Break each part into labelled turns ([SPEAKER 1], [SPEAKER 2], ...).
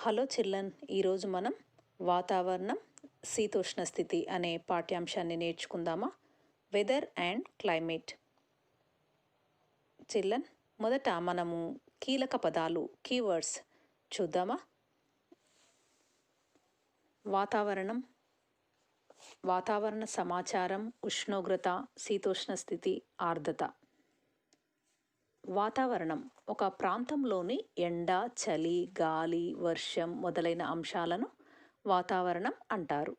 [SPEAKER 1] Hello children, ఈరోజు మనం వాతావరణం శీతోష్ణ స్థితి అనే పాఠ్యాంశాన్ని నేర్చుకుందామా? Weather and climate. చిల్డ్రన్, మొదట మనము కీలక పదాలు కీవర్డ్స్ చూద్దామా? వాతావరణం, వాతావరణ సమాచారం, ఉష్ణోగ్రత, శీతోష్ణ స్థితి, ఆర్ద్రత. వాతావరణం ఒక ప్రాంతంలోని ఎండ, చలి, గాలి, వర్షం మొదలైన అంశాలను వాతావరణం అంటారు.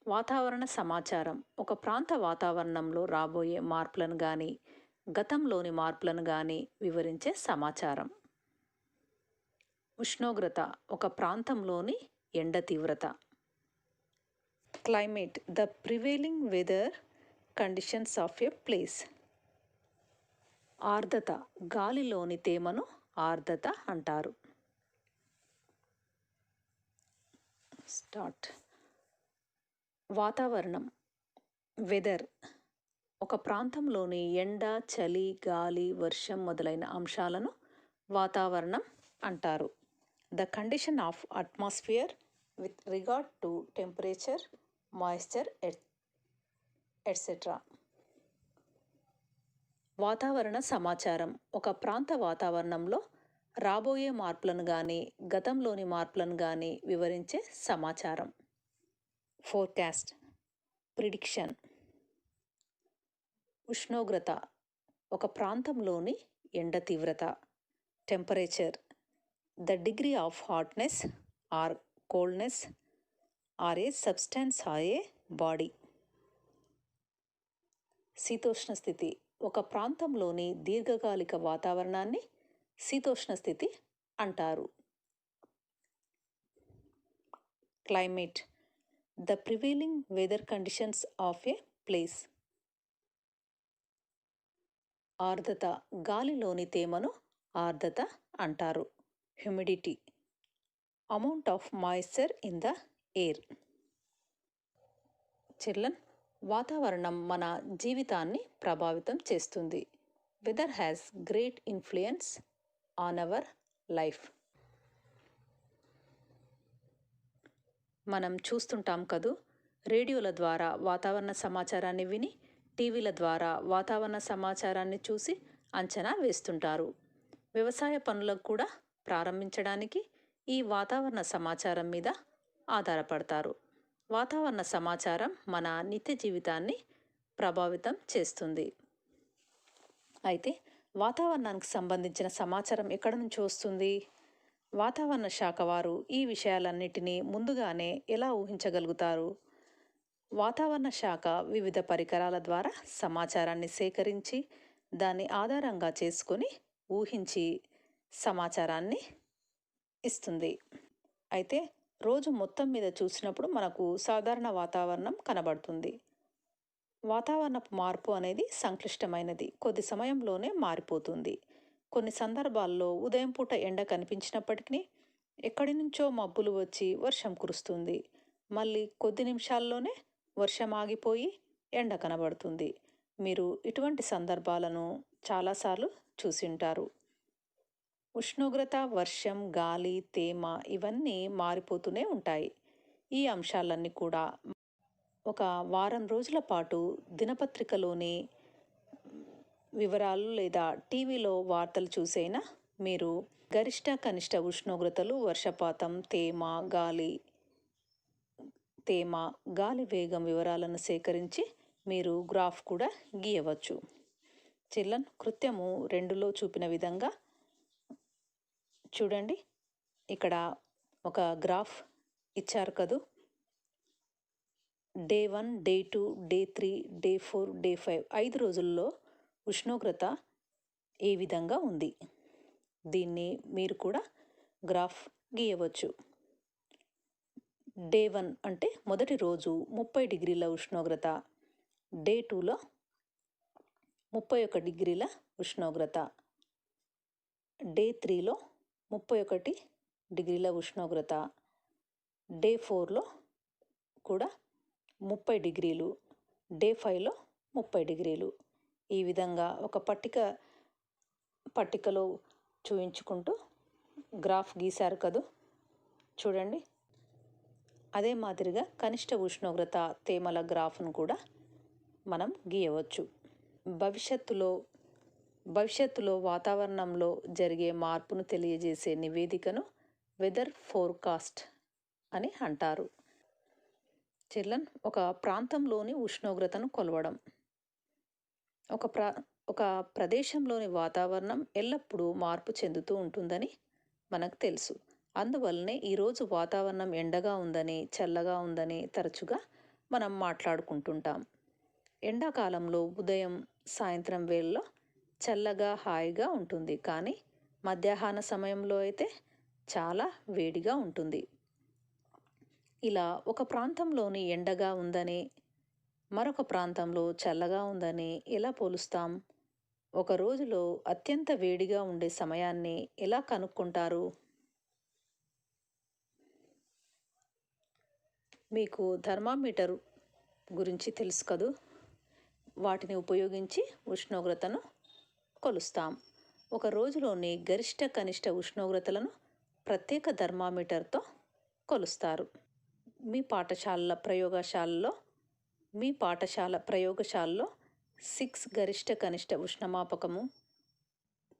[SPEAKER 1] వాతావరణ సమాచారం ఒక ప్రాంత వాతావరణంలో రాబోయే మార్పులను కానీ గతంలోని మార్పులను కానీ వివరించే సమాచారం. ఉష్ణోగ్రత ఒక ప్రాంతంలోని ఎండ తీవ్రత. Climate the prevailing weather conditions of a place. ఆర్ద్రత గాలిలోని తేమను ఆర్ద్రత అంటారు. స్టార్ట్. వాతావరణం వెదర్ ఒక ప్రాంతంలోని ఎండ, చలి, గాలి, వర్షం మొదలైన అంశాలను వాతావరణం అంటారు. The condition of atmosphere with regard to temperature, moisture etcetera. వాతావరణ సమాచారం ఒక ప్రాంత వాతావరణంలో రాబోయే మార్పులను కానీ గతంలోని మార్పులను కానీ వివరించే సమాచారం. Forecast prediction. ఉష్ణోగ్రత ఒక ప్రాంతంలోని ఎండ తీవ్రత. Temperature the degree of hotness or coldness or a substance or a body. శీతోష్ణ స్థితి ఒక ప్రాంతంలోని దీర్ఘకాలిక వాతావరణాన్ని శీతోష్ణ స్థితి అంటారు. Climate the prevailing weather conditions of a place. ఆర్ద్రత గాలిలోని తేమను ఆర్ద్రత అంటారు. Humidity amount of moisture in the air. Children, వాతావరణం మన జీవితాన్ని ప్రభావితం చేస్తుంది. Weather has great influence on our life. మనం చూస్తుంటాం కదూ, రేడియోల ద్వారా వాతావరణ సమాచారాన్ని విని టీవీల ద్వారా వాతావరణ సమాచారాన్ని చూసి అంచనా వేస్తుంటారు. వ్యవసాయ పనులకు కూడా ప్రారంభించడానికి ఈ వాతావరణ సమాచారం మీద ఆధారపడతారు. వాతావరణ సమాచారం మన నిత్య జీవితాన్ని ప్రభావితం చేస్తుంది. అయితే వాతావరణానికి సంబంధించిన సమాచారం ఎక్కడి నుంచి వస్తుంది? వాతావరణ శాఖ వారు ఈ విషయాలన్నిటినీ ముందుగానే ఎలా ఊహించగలుగుతారు? వాతావరణ శాఖ వివిధ పరికరాల ద్వారా సమాచారాన్ని సేకరించి దాన్ని ఆధారంగా చేసుకొని ఊహించి సమాచారాన్ని ఇస్తుంది. అయితే రోజు మొత్తం మీద చూసినప్పుడు మనకు సాధారణ వాతావరణం కనబడుతుంది. వాతావరణపు మార్పు అనేది సంక్లిష్టమైనది, కొద్ది సమయంలోనే మారిపోతుంది. కొన్ని సందర్భాల్లో ఉదయం పూట ఎండ కనిపించినప్పటికీ ఎక్కడి నుంచో మబ్బులు వచ్చి వర్షం కురుస్తుంది. మళ్ళీ కొద్ది నిమిషాల్లోనే వర్షం ఆగిపోయి ఎండ కనబడుతుంది. మీరు ఇటువంటి సందర్భాలను చాలాసార్లు చూసింటారు. ఉష్ణోగ్రత, వర్షం, గాలి, తేమ ఇవన్నీ మారిపోతూనే ఉంటాయి. ఈ అంశాలన్నీ కూడా ఒక వారం రోజుల పాటు దినపత్రికలోని వివరాలు లేదా టీవీలో వార్తలు చూసైనా మీరు గరిష్ట కనిష్ట ఉష్ణోగ్రతలు, వర్షపాతం, గాలి వేగం వివరాలను సేకరించి మీరు గ్రాఫ్ కూడా గీయవచ్చు. చిల్డ్రన్, కృత్యము 2లో చూపిన విధంగా చూడండి. ఇక్కడ ఒక గ్రాఫ్ ఇచ్చారు కదూ. Day 1, day 2, day 3, day 4, day 5 5 రోజుల్లో ఉష్ణోగ్రత ఏ విధంగా ఉంది? దీన్ని మీరు కూడా గ్రాఫ్ గీయవచ్చు. డే 1 అంటే మొదటి రోజు 30 డిగ్రీల ఉష్ణోగ్రత. డే 2లో 31 డిగ్రీల ఉష్ణోగ్రత. డే 3లో 31 డిగ్రీల ఉష్ణోగ్రత. డే 4లో కూడా 30 డిగ్రీలు. డే 5లో 30 డిగ్రీలు. ఈ విధంగా ఒక పట్టికలో చూయించుకుంటూ గ్రాఫ్ గీశారు కదూ. చూడండి. అదే మాదిరిగా కనిష్ట ఉష్ణోగ్రత తేమల గ్రాఫ్ను కూడా మనం గీయవచ్చు. భవిష్యత్తులో భవిష్యత్తులో వాతావరణంలో జరిగే మార్పును తెలియజేసే నివేదికను వెదర్ ఫోర్కాస్ట్ అని అంటారు. చిల్డ్రన్, ఒక ప్రాంతంలోని ఉష్ణోగ్రతను కొలవడం. ఒక ప్రదేశంలోని వాతావరణం ఎల్లప్పుడూ మార్పు చెందుతూ ఉంటుందని మనకు తెలుసు. అందువల్లనే ఈరోజు వాతావరణం ఎండగా ఉందని, చల్లగా ఉందని తరచుగా మనం మాట్లాడుకుంటుంటాం. ఎండాకాలంలో ఉదయం, సాయంత్రం వేళల్లో చల్లగా, హాయిగా ఉంటుంది. కానీ మధ్యాహ్న సమయంలో అయితే చాలా వేడిగా ఉంటుంది. ఇలా ఒక ప్రాంతంలోని ఎండగా ఉందని, మరొక ప్రాంతంలో చల్లగా ఉందని ఎలా పోలుస్తాం? ఒక రోజులో అత్యంత వేడిగా ఉండే సమయాన్ని ఎలా కనుక్కుంటారు? మీకు థర్మామీటర్ గురించి తెలుసు కదూ. వాటిని ఉపయోగించి ఉష్ణోగ్రతను కొలుస్తాం. ఒక రోజులోని గరిష్ట, కనిష్ట ఉష్ణోగ్రతలను ప్రత్యేక థర్మామీటర్తో కొలుస్తారు. మీ పాఠశాల ప్రయోగశాలలో 6 గరిష్ట, కనిష్ట ఉష్ణమాపకము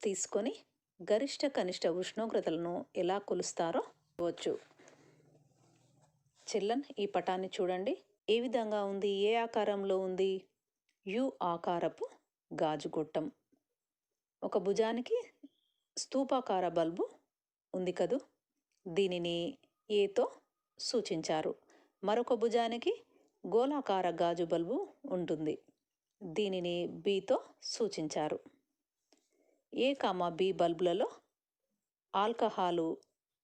[SPEAKER 1] తీసుకొని గరిష్ట, కనిష్ట ఉష్ణోగ్రతలను ఎలా కొలుస్తారో వచ్చు. చిల్డ్రన్, ఈ పటాన్ని చూడండి. ఏ విధంగా ఉంది? ఏ ఆకారంలో ఉంది? యు ఆకారపు గాజుగొట్టం. ఒక భుజానికి స్తూపాకార బల్బు ఉంది కదూ. దీనిని ఏతో సూచించారు. మరొక భుజానికి గోళాకార గాజు బల్బు ఉంటుంది. దీనిని బితో సూచించారు. ఏ, బి బల్బులలో ఆల్కహాలు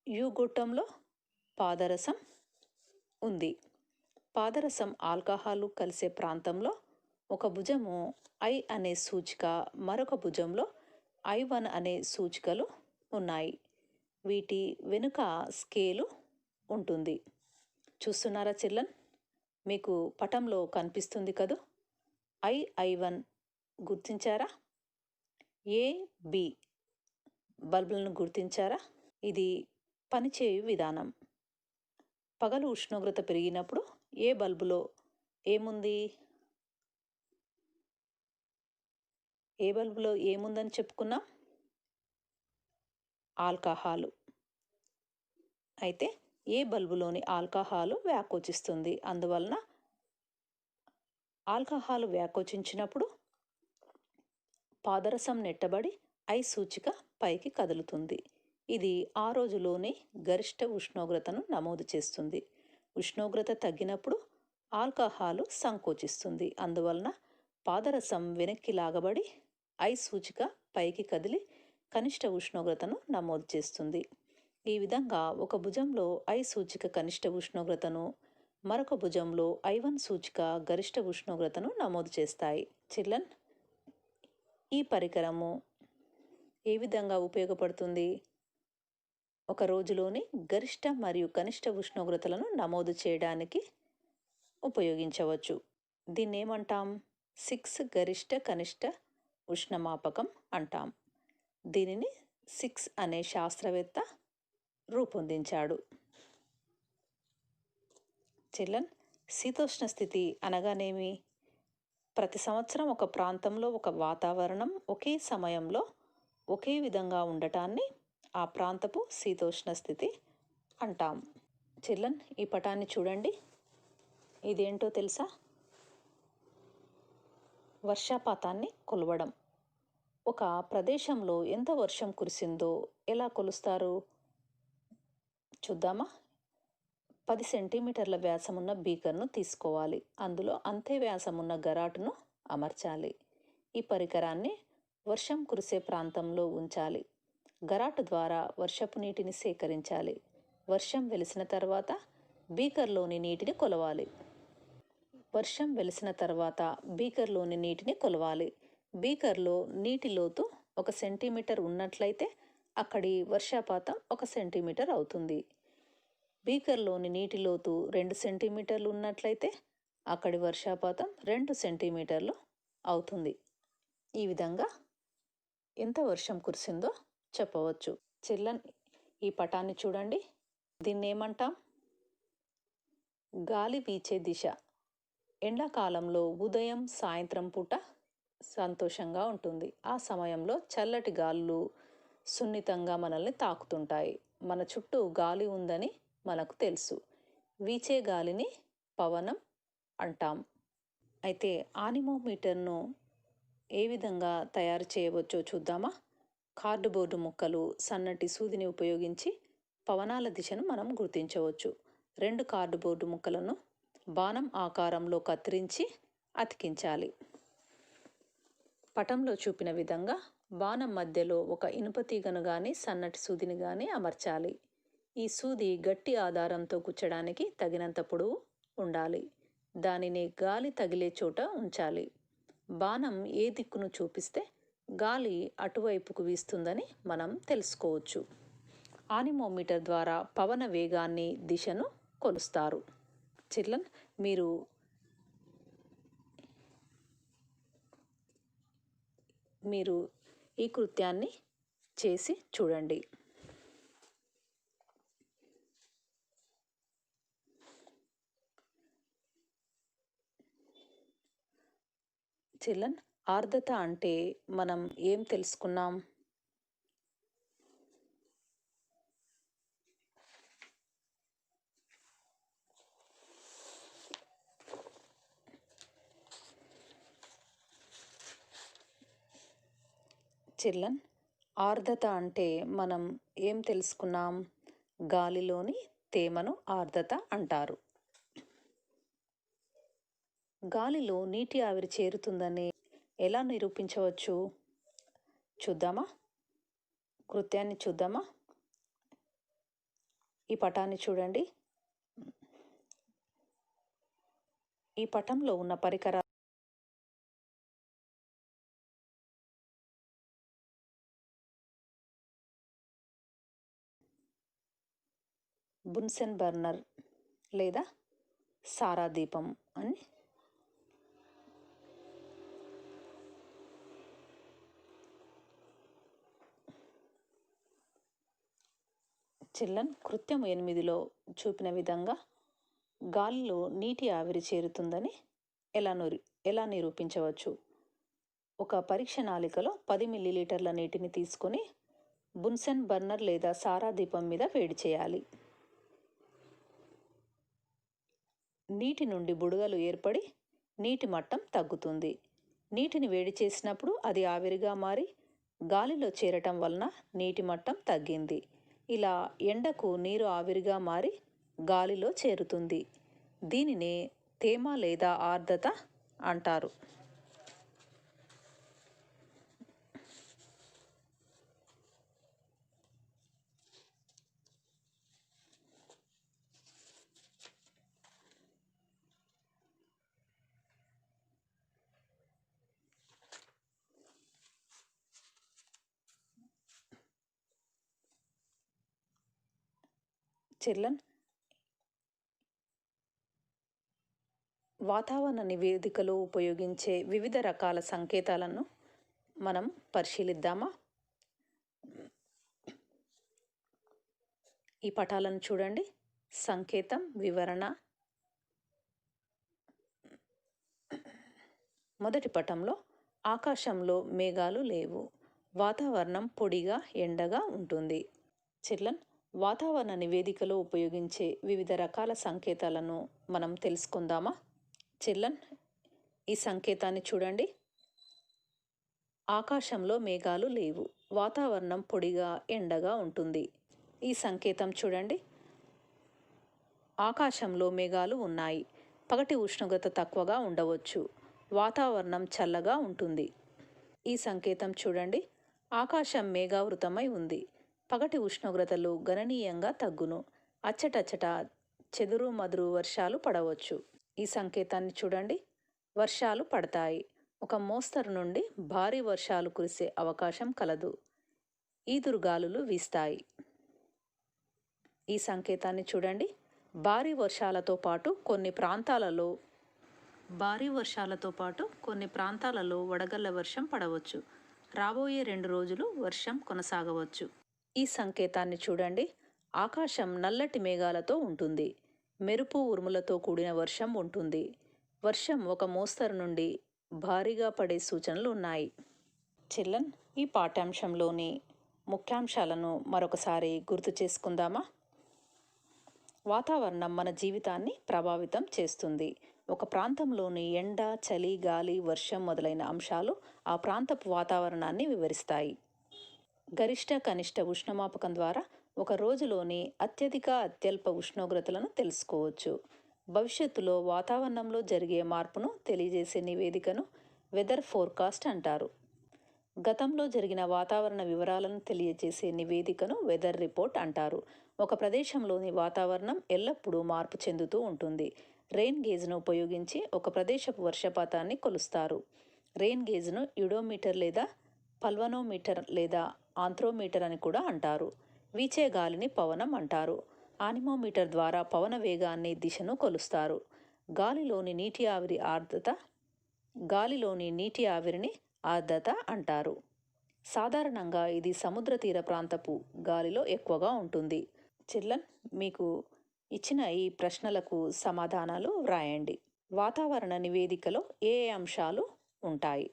[SPEAKER 1] యు గొట్టంలో పాదరసం ఉంది. పాదరసం, ఆల్కహాలు కలిసే ప్రాంతంలో ఒక భుజము ఐ అనే సూచిక, మరొక భుజంలో I1 అనే సూచికలు ఉన్నాయి. వీటి వెనుక స్కేలు ఉంటుంది. చూస్తున్నారా చిల్డ్రన్? మీకు పటంలో కనిపిస్తుంది కదూ. I1 గుర్తించారా? ఏ, బి బల్బులను గుర్తించారా? ఇది పనిచేయు విధానం. పగలు ఉష్ణోగ్రత పెరిగినప్పుడు ఏ బల్బులో ఏముంది? ఏ బల్బులో ఏముందని చెప్పుకున్నాం? ఆల్కహాలు. అయితే ఏ బల్బులోని ఆల్కహాలు వ్యాకోచిస్తుంది. అందువలన ఆల్కహాలు వ్యాకోచించినప్పుడు పాదరసం నెట్టబడి ఐ సూచిక పైకి కదులుతుంది. ఇది ఆ రోజులోని గరిష్ట ఉష్ణోగ్రతను నమోదు చేస్తుంది. ఉష్ణోగ్రత తగ్గినప్పుడు ఆల్కహాలు సంకోచిస్తుంది. అందువలన పాదరసం వెనక్కి లాగబడి ఐ సూచిక పైకి కదిలి కనిష్ట ఉష్ణోగ్రతను నమోదు చేస్తుంది. ఈ విధంగా ఒక భుజంలో ఐ సూచిక కనిష్ట ఉష్ణోగ్రతను, మరొక భుజంలో I1 సూచిక గరిష్ట ఉష్ణోగ్రతను నమోదు చేస్తాయి. చిల్డ్రన్, ఈ పరికరము ఏ విధంగా ఉపయోగపడుతుంది? ఒక రోజులోని గరిష్ట మరియు కనిష్ట ఉష్ణోగ్రతలను నమోదు చేయడానికి ఉపయోగించవచ్చు. దీన్ని ఏమంటాం? 6 గరిష్ట, కనిష్ట ఉష్ణమాపకం అంటాం. దీనిని 6 అనే శాస్త్రవేత్త రూపొందించాడు. చిల్డ్రన్, శీతోష్ణ స్థితి అనగానేమి? ప్రతి సంవత్సరం ఒక ప్రాంతంలో ఒక వాతావరణం ఒకే సమయంలో ఒకే విధంగా ఉండటాన్ని ఆ ప్రాంతపు శీతోష్ణ స్థితి అంటాం. చిల్డ్రన్, ఈ పటాన్ని చూడండి. ఇదేంటో తెలుసా? వర్షపాతాన్ని కొలవడం. ఒక ప్రదేశంలో ఎంత వర్షం కురిసిందో ఎలా కొలుస్తారు చూద్దామా? 10 సెంటీమీటర్ల వ్యాసమున్న బీకర్ను తీసుకోవాలి. అందులో అంతే వ్యాసమున్న గరాటును అమర్చాలి. ఈ పరికరాన్ని వర్షం కురిసే ప్రాంతంలో ఉంచాలి. గరాటు ద్వారా వర్షపు నీటిని సేకరించాలి. వర్షం వెలిసిన తర్వాత బీకర్లోని నీటిని కొలవాలి. వర్షం వెలిసిన తర్వాత బీకర్లోని నీటిని కొలవాలి. బీకర్లో నీటి లోతు 1 సెంటీమీటర్ ఉన్నట్లయితే అక్కడి వర్షపాతం 1 సెంటీమీటర్ అవుతుంది. బీకర్లోని నీటి లోతు 2 సెంటీమీటర్లు ఉన్నట్లయితే అక్కడి వర్షపాతం 2 సెంటీమీటర్లు అవుతుంది. ఈ విధంగా ఎంత వర్షం కురిసిందో చెప్పవచ్చు. చిల్డ్రన్, ఈ పటాన్ని చూడండి. దీన్ని ఏమంటాం? గాలి వీచే దిశ. ఎండాకాలంలో ఉదయం సాయంత్రం పూట సంతోషంగా ఉంటుంది. ఆ సమయంలో చల్లటి గాలులు సున్నితంగా మనల్ని తాకుతుంటాయి. మన చుట్టూ గాలి ఉందని మనకు తెలుసు. వీచే గాలిని పవనం అంటాం. అయితే ఆనిమోమీటర్ను ఏ విధంగా తయారు చేయవచ్చో చూద్దామా? కార్డుబోర్డు ముక్కలు, సన్నటి సూదిని ఉపయోగించి పవనాల దిశను మనం గుర్తించవచ్చు. 2 కార్డుబోర్డు ముక్కలను బాణం ఆకారంలో కత్తిరించి అతికించాలి. పటంలో చూపిన విధంగా బాణం మధ్యలో ఒక ఇనుప తీగను కానీ సన్నటి సూదిని కానీ అమర్చాలి. ఈ సూది గట్టి ఆధారంతో గుచ్చడానికి తగినంత పొడవు ఉండాలి. దానిని గాలి తగిలే చోట ఉంచాలి. బాణం ఏ దిక్కును చూపిస్తే గాలి అటువైపుకు వీస్తుందని మనం తెలుసుకోవచ్చు. ఆనిమోమీటర్ ద్వారా పవన వేగాన్ని, దిశను కొలుస్తారు. చిల్డ్రన్, మీరు ఈ కృత్యాన్ని చేసి చూడండి. చిల్డ్రన్, ఆర్ద్రత అంటే మనం ఏం తెలుసుకున్నాం? చిల్డ్రన్, ఆర్ద్రత అంటే మనం ఏం తెలుసుకున్నాం? గాలిలోని తేమను ఆర్ద్రత అంటారు. గాలిలో నీటి ఆవిరి చేరుతుందని ఎలా నిరూపించవచ్చు? చూద్దామా? కృత్యాన్ని చూద్దామా? ఈ పటాన్ని చూడండి. ఈ పటంలో ఉన్న పరికరాలు బున్సెన్ బర్నర్ లేదా సారా దీపం అని. చిల్డ్రన్, కృత్యం 8లో చూపిన విధంగా గాలిలో నీటి ఆవిరి చేరుతుందని ఎలా నిరూపించవచ్చు? ఒక పరీక్ష నాళికలో 10 మిల్లీలీటర్ల నీటిని తీసుకొని బున్సెన్ బర్నర్ లేదా సారా దీపం మీద వేడి చేయాలి. నీటి నుండి బుడగలు ఏర్పడి నీటి మట్టం తగ్గుతుంది. నీటిని వేడి చేసినప్పుడు అది ఆవిరిగా మారి గాలిలో చేరటం వలన నీటి మట్టం తగ్గింది. ఇలా ఎండకు నీరు ఆవిరిగా మారి గాలిలో చేరుతుంది. దీనినే తేమ లేదా ఆర్ద్రత అంటారు. చిల్డ్రన్, వాతావరణ నివేదికలో ఉపయోగించే వివిధ రకాల సంకేతాలను మనం పరిశీలిద్దామా? ఈ పటాలను చూడండి. సంకేతం, వివరణ. మొదటి పటంలో ఆకాశంలో మేఘాలు లేవు. వాతావరణం పొడిగా ఎండగా ఉంటుంది. చిల్డ్రన్, వాతావరణ నివేదికలో ఉపయోగించే వివిధ రకాల సంకేతాలను మనం తెలుసుకుందామా? చిల్డ్రన్, ఈ సంకేతాన్ని చూడండి. ఆకాశంలో మేఘాలు లేవు. వాతావరణం పొడిగా ఎండగా ఉంటుంది. ఈ సంకేతం చూడండి. ఆకాశంలో మేఘాలు ఉన్నాయి. పగటి ఉష్ణోగ్రత తక్కువగా ఉండవచ్చు. వాతావరణం చల్లగా ఉంటుంది. ఈ సంకేతం చూడండి. ఆకాశం మేఘావృతమై ఉంది. పగటి ఉష్ణోగ్రతలు గణనీయంగా తగ్గును. అచ్చటచ్చట చెదురు మదురు వర్షాలు పడవచ్చు. ఈ సంకేతాన్ని చూడండి. వర్షాలు పడతాయి. ఒక మోస్తరు నుండి భారీ వర్షాలు కురిసే అవకాశం కలదు. ఈదురుగాలులు వీస్తాయి. ఈ సంకేతాన్ని చూడండి. భారీ వర్షాలతో పాటు కొన్ని ప్రాంతాలలో వడగళ్ల వర్షం పడవచ్చు. రాబోయే 2 రోజులు వర్షం కొనసాగవచ్చు. ఈ సంకేతాన్ని చూడండి. ఆకాశం నల్లటి మేఘాలతో ఉంటుంది. మెరుపు ఉరుములతో కూడిన వర్షం ఉంటుంది. వర్షం ఒక మోస్తరు నుండి భారీగా పడే సూచనలు ఉన్నాయి. చిల్డ్రన్, ఈ పాఠ్యాంశంలోని ముఖ్యాంశాలను మరొకసారి గుర్తు చేసుకుందామా? వాతావరణం మన జీవితాన్ని ప్రభావితం చేస్తుంది. ఒక ప్రాంతంలోని ఎండ, చలి, గాలి, వర్షం మొదలైన అంశాలు ఆ ప్రాంతపు వాతావరణాన్ని వివరిస్తాయి. గరిష్ట కనిష్ట ఉష్ణమాపకం ద్వారా ఒక రోజులోని అత్యధిక అత్యల్ప ఉష్ణోగ్రతలను తెలుసుకోవచ్చు. భవిష్యత్తులో వాతావరణంలో జరిగే మార్పును తెలియజేసే నివేదికను వెదర్ ఫోర్కాస్ట్ అంటారు. గతంలో జరిగిన వాతావరణ వివరాలను తెలియజేసే నివేదికను వెదర్ రిపోర్ట్ అంటారు. ఒక ప్రదేశంలోని వాతావరణం ఎల్లప్పుడూ మార్పు చెందుతూ ఉంటుంది. రెయిన్ గేజ్ను ఉపయోగించి ఒక ప్రదేశపు వర్షపాతాన్ని కొలుస్తారు. రెయిన్ గేజ్ను యుడోమీటర్ లేదా పల్వనోమీటర్ లేదా ఆంథ్రోమీటర్ అని కూడా అంటారు. వీచే గాలిని పవనం అంటారు. ఆనిమోమీటర్ ద్వారా పవన వేగాన్ని, దిశను కొలుస్తారు. గాలిలోని నీటి ఆవిరిని ఆర్ద్రత అంటారు. సాధారణంగా ఇది సముద్ర తీర ప్రాంతపు గాలిలో ఎక్కువగా ఉంటుంది. చిల్డ్రన్, మీకు ఇచ్చిన ఈ ప్రశ్నలకు సమాధానాలు వ్రాయండి. వాతావరణ నివేదికలో ఏ అంశాలు ఉంటాయి?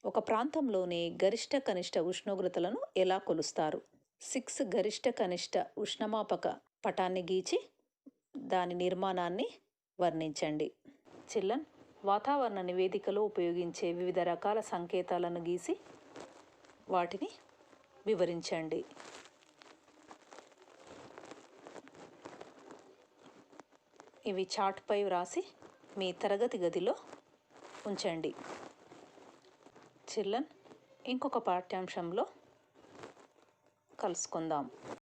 [SPEAKER 1] ఒక ప్రాంతంలోని గరిష్ట కనిష్ట ఉష్ణోగ్రతలను ఎలా కొలుస్తారు? 6 గరిష్ట కనిష్ట ఉష్ణమాపక పటాన్ని గీచి దాని నిర్మాణాన్ని వర్ణించండి. చిల్డ్రన్, వాతావరణ నివేదికలో ఉపయోగించే వివిధ రకాల సంకేతాలను గీసి వాటిని వివరించండి. ఇవి చార్ట్పై వ్రాసి మీ తరగతి గదిలో ఉంచండి. చిల్డ్రన్, ఇంకొక పాఠ్యాంశంలో కలుసుకుందాం.